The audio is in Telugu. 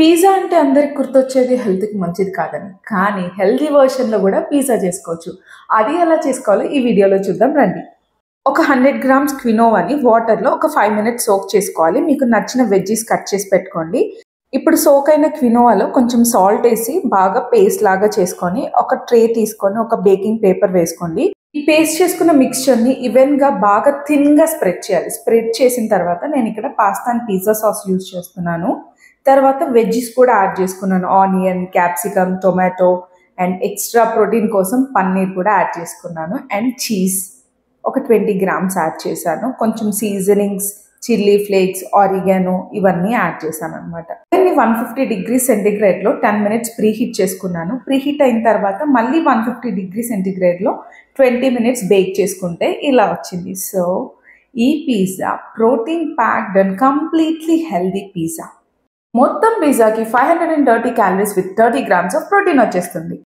పిజ్జా అంటే అందరికి గుర్తొచ్చేది హెల్త్‌కి మంచిది కాదని. కానీ హెల్తీ వెర్షన్‌లో గూడా పిజ్జా చేసుకోవచ్చు. అది ఎలా చేసుకోవాలో ఈ వీడియోలో చూద్దాం రండి. ఒక 100 గ్రామ్స్ క్వినోవాని వాటర్‌లో ఒక 5 మినిట్స్ సోక్ చేసుకోవాలి. మీకు నచ్చిన వెజ్జీస్ కట్ చేసి పెట్టుకోండి. ఇప్పుడు సోక్ అయిన క్వినోవాలో కొంచెం సాల్ట్ ఏసి బాగా పేస్ట్ లాగా చేసుకొని, ఒక ట్రే తీసుకొని ఒక బేకింగ్ పేపర్ వేసుకోండి. ఈ పేస్ట్ చేసుకున్న మిక్స్చర్‌ని ఈవెన్‌గా బాగా థిన్‌గా స్ప్రెడ్ చేయాలి. స్ప్రెడ్ చేసిన తర్వాత నేనిక్కడ pasta and pizza sauce use చేస్తున్నాను. తర్వాత వెజ్జీస్ కూడా యాడ్ చేసుకున్నాను. Onion, capsicum, tomato and extra protein కోసం పన్నీర్ కూడా యాడ్ చేసుకున్నాను. అండ్ చీజ్ ఒక 20 గ్రామ్స్ యాడ్ చేశాను. కొంచెం సీజనింగ్స్, చిల్లీ ఫ్లేక్స్, ఆరిగానో ఇవన్నీ యాడ్ చేశాననమాట. దీన్ని 150 డిగ్రీ సెంటీగ్రేడ్‌లో 10 మినిట్స్ ప్రీహీట్ చేసుకున్నాను. ప్రీహీట్ అయిన తర్వాత మళ్ళీ 150 డిగ్రీ సెంటీగ్రేడ్‌లో 20 మినిట్స్ బేక్ చేసుకుంటే ఇలా వచ్చింది. సో, ఈ pizza protein packed and completely healthy pizza. మొత్తం పిజ్జాకి 530 calories with 30 grams of protein వచ్చేస్తుంది.